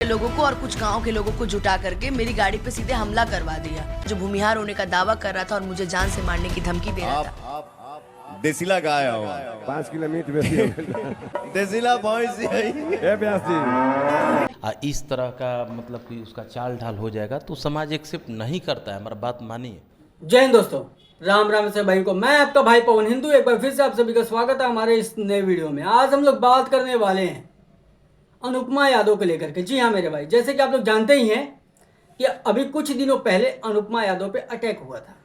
लोगों को और कुछ गांव के लोगों को जुटा करके मेरी गाड़ी पे सीधे हमला करवा दिया। जो भूमिहार होने का दावा कर रहा था और मुझे जान से मारने की धमकी दे रहा था। देसीला गाय हो 5 किलो मीट बेसी हो गइल। देसीला भैंस ए व्यास जी इस तरह का मतलब कि उसका चाल ढाल हो जाएगा तो समाज एक्सेप्ट नहीं करता है। हमारा बात मानिए। जय हिंद दोस्तों, राम राम से भाई को मैं आपका भाई पवन हिंदू एक बार फिर से आप सभी का स्वागत है हमारे इस नए वीडियो में। आज हम लोग बात करने वाले हैं अनुपमा यादव को लेकर के। जी हाँ मेरे भाई, जैसे कि आप लोग जानते ही हैं कि अभी कुछ दिनों पहले अनुपमा यादव पे अटैक हुआ था।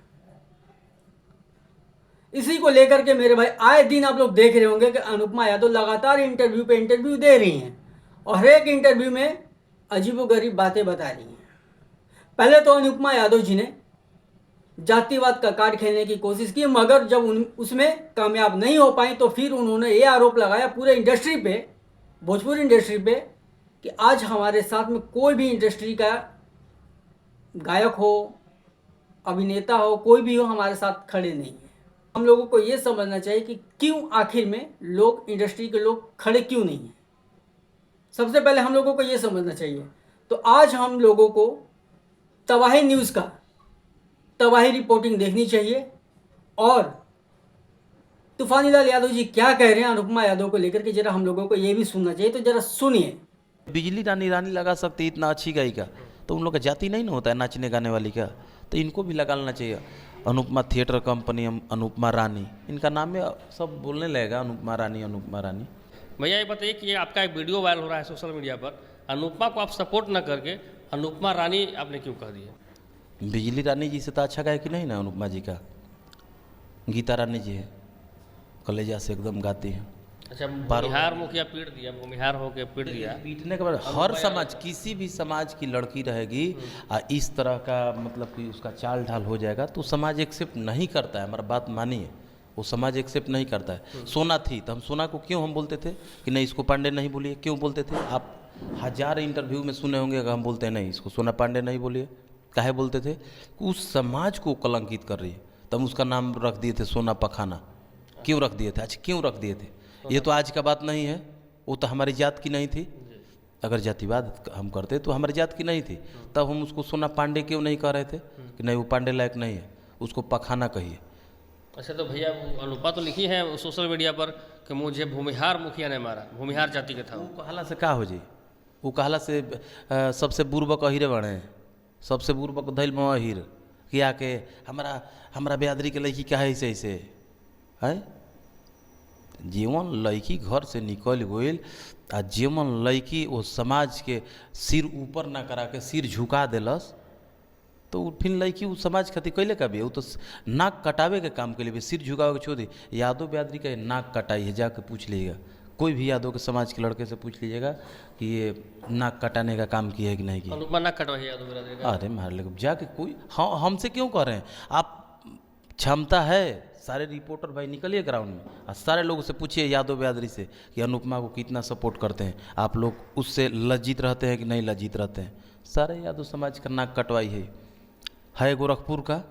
इसी को लेकर के मेरे भाई आए दिन आप लोग देख रहे होंगे कि अनुपमा यादव लगातार इंटरव्यू पे इंटरव्यू दे रही हैं और हर एक इंटरव्यू में अजीबोगरीब बातें बता रही हैं। पहले तो अनुपमा यादव जी ने जातिवाद का कार्ड खेलने की कोशिश की, मगर जब उसमें कामयाब नहीं हो पाई तो फिर उन्होंने ये आरोप लगाया पूरे इंडस्ट्री पे, भोजपुरी इंडस्ट्री पे, कि आज हमारे साथ में कोई भी इंडस्ट्री का गायक हो, अभिनेता हो, कोई भी हो, हमारे साथ खड़े नहीं है। हम लोगों को ये समझना चाहिए कि क्यों आखिर में लोग, इंडस्ट्री के लोग खड़े क्यों नहीं हैं। सबसे पहले हम लोगों को ये समझना चाहिए। तो आज हम लोगों को तबाही न्यूज़ का तबाही रिपोर्टिंग देखनी चाहिए और तूफानी लाल यादव जी क्या कह रहे हैं अनुपमा यादव को लेकर के, जरा हम लोगों को ये भी सुनना चाहिए। तो जरा सुनिए। बिजली रानी रानी लगा सकती इतना अच्छी गायिका, तो उन लोग का जाति नहीं ना होता है नाचने गाने वाली का, तो इनको भी लगा लेना चाहिए। अनुपमा थिएटर कंपनी, अनुपमा रानी, इनका नाम में सब बोलने लगेगा अनुपमा रानी अनुपमा रानी। भैया ये बताइए कि ये आपका एक वीडियो वायरल हो रहा है सोशल मीडिया पर, अनुपमा को आप सपोर्ट न करके अनुपमा रानी आपने क्यों कह दी है? बिजली रानी जी से तो अच्छा गायकी नहीं ना अनुपमा जी का। गीता रानी जी है, कलेजा से एकदम गाती हैं। अच्छा, भूमिहार मुखिया पीट दिया, भूमिहार होके पीट दिया। पीटने के बाद हर समाज, किसी भी समाज की लड़की रहेगी इस तरह का मतलब कि उसका चाल ढाल हो जाएगा तो समाज एक्सेप्ट नहीं करता है। हमारा बात मानिए, वो समाज एक्सेप्ट नहीं करता है। सोना थी तो हम सोना को क्यों हम बोलते थे कि नहीं इसको पांडे नहीं बोलिए, क्यों बोलते थे? आप हजार इंटरव्यू में सुने होंगे, अगर हम बोलते हैं नहीं इसको सोना पांडे नहीं बोलिए, काहे बोलते थे? उस समाज को कलंकित कर रही है, तो हम उसका नाम रख दिए थे सोना पखाना। क्यों रख दिए थे? अच्छा क्यों रख दिए थे? ये तो आज का बात नहीं है, वो तो हमारी जात की नहीं थी। अगर जातिवाद हम करते तो हमारी जात की नहीं थी, तब हम उसको सोना पांडे क्यों नहीं कह रहे थे कि नहीं वो पांडे लायक नहीं है, उसको पखाना कहिए। अच्छा, तो भैया अनुपमा तो लिखी है सोशल मीडिया पर कि मुझे भूमिहार मुखिया ने मारा, भूमिहार जाति के था वो कहला से का हो जी? वो कहला से सबसे बुर्बक अहिरे बने हैं, सबसे बुर्बक धैल में अहिर किया के हमारा बेदरी के लड़की का है ऐसे ऐसे है। जीवन लड़की घर से निकल गई आ जीवन लड़की वो समाज के सिर ऊपर ना करा के सिर झुका दिलस, तो फिर लड़की वो समाज खातिर कैले का भी है? वो तो नाक कटावे के काम के लिए भी सिर झुकावे के छोड़ दी। यादव बेदरी का नाक कटाई है, जाके पूछ लीजिएगा, कोई भी यादव के समाज के लड़के से पूछ लीजिएगा कि ये नाक कटाने का काम किया है कि नहीं किया। अनुपमा नाक कटवाई यादव बिरादरी का? अरे मार ले जाके कोई, हाँ हमसे क्यों कर रहे हैं आप? क्षमता है, सारे रिपोर्टर भाई निकलिए ग्राउंड में और सारे लोगों से पूछिए यादव बिरादरी से कि अनुपमा को कितना सपोर्ट करते हैं आप लोग, उससे लज्जित रहते हैं कि नहीं लज्जित रहते हैं? सारे यादव समाज का नाक कटवाई है गोरखपुर का।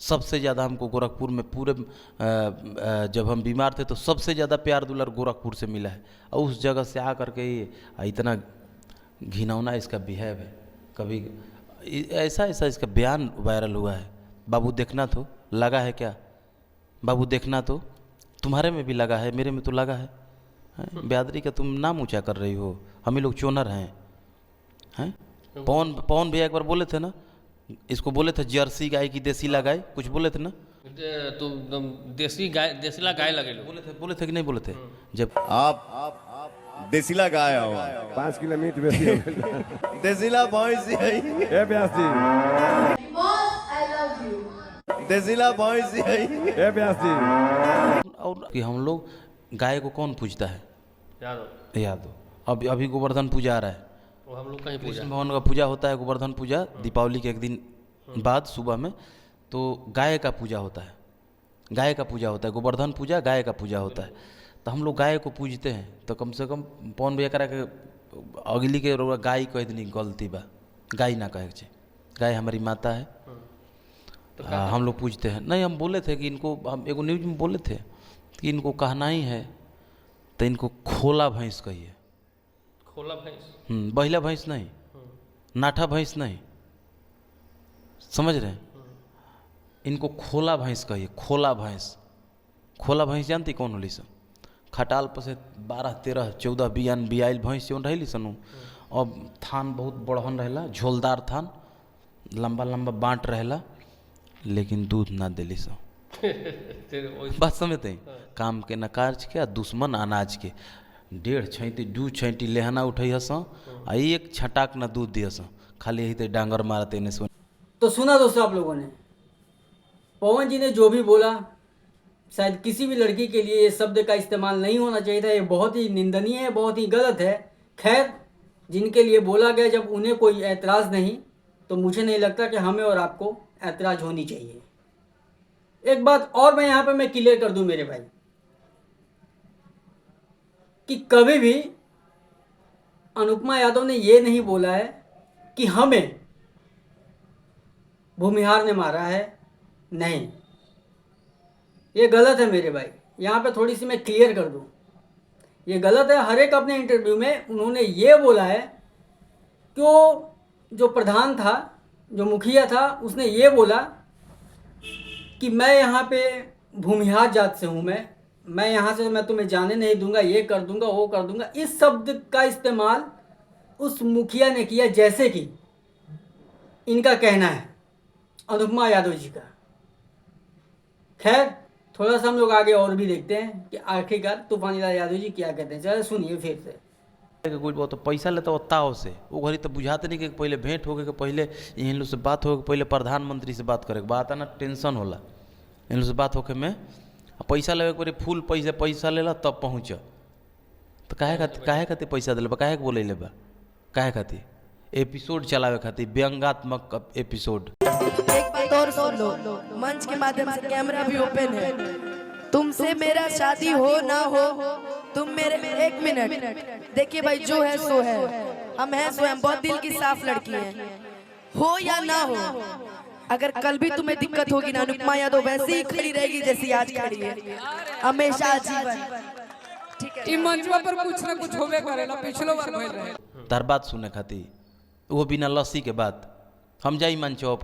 सबसे ज़्यादा हमको गोरखपुर में पूरे जब हम बीमार थे तो सबसे ज़्यादा प्यार दुलार गोरखपुर से मिला है, और उस जगह से आ करके ये इतना घिनौना इसका बिहेव है। कभी ऐसा इसका बयान वायरल हुआ है, बाबू देखना तो लगा है क्या? बाबू देखना तो तुम्हारे में भी लगा है, मेरे में तो लगा है। बेदरी का तुम नाम ऊँचा कर रही हो, हम ही लोग चोनर हैं। पवन भैया एक बार बोले थे ना, इसको बोले थे जर्सी गाय की देसीला गाय, कुछ बोले थे ना? तो देसी गाय, देसीला गाय लगे लोग बोले थे कि नहीं बोले थे? जब आप देसीला गाय हो 5 किलो मीट बेसी हो गइल। देसीला भैंस ए व्यास जी देसीला भैंस ए व्यास जी और कि हम लोग गाय को कौन पूजता है? यादव। अभी गोवर्धन पूजा आ रहा है, वो हम लोग कहीं पूजा, कृष्ण भगवान का पूजा होता है, गोवर्धन पूजा दीपावली के एक दिन बाद सुबह में, तो गाय का पूजा होता है, गाय का पूजा होता है, गोवर्धन पूजा गाय का पूजा होता है। तो हम लोग गाय को पूजते हैं, तो कम से कम पवन भैया करा के अगली के गाय कह दी गलती बा, गाय ना कहे के, गाय हमारी माता है। तो हम लोग पूछते हैं नहीं, हम बोले थे कि इनको, हम एगो न्यूज में बोले थे कि इनको कहना ही है तो इनको खोला भैंस कहिए। खोला भैंस। बहिला भैंस नहीं, नाठा भैंस नहीं, समझ रहे हैं? इनको खोला भैंस कहिए, खोला भैंस। खोला भैंस जानती कौन होली सब? खटाल पर से 12, 13, 14 बियान बियाइल भैंस जौन रही सन, अब थान बहुत बड़हन रहेला, झोलदार थान, लंबा लंबा बाँट रहेला, लेकिन दूध ना दिली सब। बात समझते हैं? काम के न कार्य के, आ दुश्मन अनाज के। 1.5 छैटी 2 छैटी लेहना उठै हस, आ एक छटाक न दूध दियस, खाली यही ते डांगर मारते ने सुन। तो सुना दोस्तों आप लोगों ने, पवन जी ने जो भी बोला, शायद किसी भी लड़की के लिए ये शब्द का इस्तेमाल नहीं होना चाहिए था। ये बहुत ही निंदनीय है, बहुत ही गलत है। खैर, जिनके लिए बोला गया, जब उन्हें कोई ऐतराज़ नहीं, तो मुझे नहीं लगता कि हमें और आपको ऐतराज़ होनी चाहिए। एक बात और मैं यहाँ पे मैं क्लियर कर दूं मेरे भाई, कि कभी भी अनुपमा यादव ने ये नहीं बोला है कि हमें भूमिहार ने मारा है। नहीं, ये गलत है मेरे भाई। यहाँ पे थोड़ी सी मैं क्लियर कर दूं, ये गलत है। हर एक अपने इंटरव्यू में उन्होंने ये बोला है कि वो जो प्रधान था, जो मुखिया था, उसने ये बोला कि मैं यहाँ पे भूमिहार जात से हूँ, मैं यहाँ से मैं तुम्हें जाने नहीं दूंगा, ये कर दूंगा, वो कर दूंगा। इस शब्द का इस्तेमाल उस मुखिया ने किया, जैसे कि इनका कहना है, अनुपमा यादव जी का। खैर, थोड़ा सा हम लोग आगे और भी देखते हैं कि आखिरकार तूफानीलाल यादव जी क्या कहते हैं। चलो सुनिए फिर से। कोई बहुत तो पैसा लेता हो ताव से, वो घड़ी तो बुझाते नहीं कि पहले भेंट हो गए, कि पहले इन लोग से बात हो, पहले प्रधानमंत्री से बात करे, बात है ना, टेंशन होला इन लोग से बात होके में। पैसा लेवे के फुल पैसा लेला तब पहुँच, तो काहे खातिर पैसा दिले बा, काहे के बोले ले बा, काहे खातिर? एपिसोड चलावे खातिर, व्यंगात्मक एपिसोड। एक बात और सुन लो, मंच के माध्यम से कैमरा भी ओपन है। तुमसे मेरा शादी हो ना हो, तुम मेरे 1 मिनट देखिए भाई, जो है सो है, हम हैं सो हम, बहुत दिल की साफ लड़की है। हो या ना हो, अगर कल भी तुम्हें दिक्कत होगी ना, अनुपमा यादव वैसे ही खड़ी रहेगी जैसी आज खड़ी है, हमेशा आजीवन। ठीक है, मंचवा पर कुछ ना कुछ होवे करेला, पिछलो बार भइल रहे। तार बात सुने खातिर, वो बिना लस्सी के बात, हम जाई मंचवा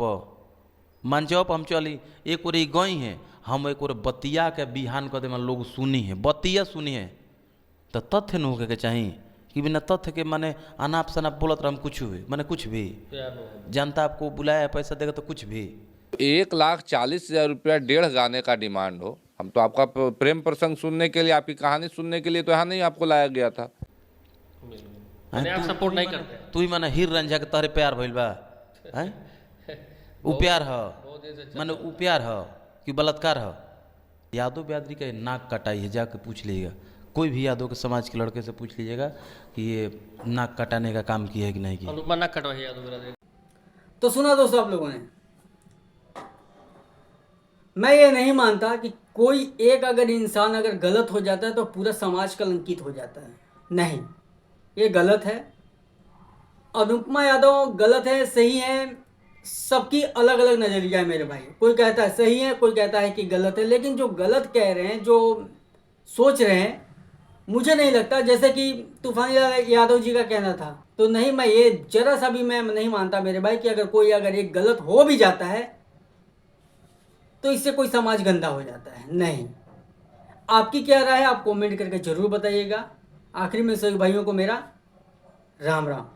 पर हम चली, एक और गई है, हम एक और बतिया के बिहान कर दे, लोग सुनी है, बतिया सुनी है, तो तथ्य न होके के चाहिए कि बिना तथ्य के माने अनाप शनाप बोलत रहा, कुछ भी माने कुछ भी। जनता आपको बुलाया, पैसा देगा तो कुछ भी। 1,40,000 रुपया 1.5 गाने का डिमांड हो, हम तो आपका प्रेम प्रसंग सुनने के लिए, आपकी कहानी सुनने के लिए तो यहाँ नहीं आपको लाया गया था। आप सपोर्ट नहीं करते? तू ही माने हीर रंझा के तहरे प्यार भइल बा, उ प्यार ह, माने उ प्यार ह कि बलात्कार ह? यादव बिरादरी का नाक कटाई है, जाके पूछ लीजिएगा, कोई भी यादव के समाज के लड़के से पूछ लीजिएगा कि ये नाक कटाने का काम किया है कि नहीं किया। अनुपमा नाक कटवाई है यादव बिरादरी। तो सुना दोस्तों आप लोगों ने, मैं ये नहीं मानता कि कोई एक अगर इंसान अगर गलत हो जाता है तो पूरा समाज कलंकित हो जाता है। नहीं, ये गलत है। अनुपमा यादव गलत है, सही है, सबकी अलग अलग नज़रिया है मेरे भाई। कोई कहता है सही है, कोई कहता है कि गलत है, लेकिन जो गलत कह रहे हैं, जो सोच रहे हैं, मुझे नहीं लगता, जैसे कि तूफानीलाल यादव जी का कहना था, तो नहीं, मैं ये जरा सा भी मैं नहीं मानता मेरे भाई कि अगर कोई अगर एक गलत हो भी जाता है तो इससे कोई समाज गंदा हो जाता है। नहीं, आपकी क्या राय है आप कमेंट करके ज़रूर बताइएगा। आखिरी में सभी भाइयों को मेरा राम राम।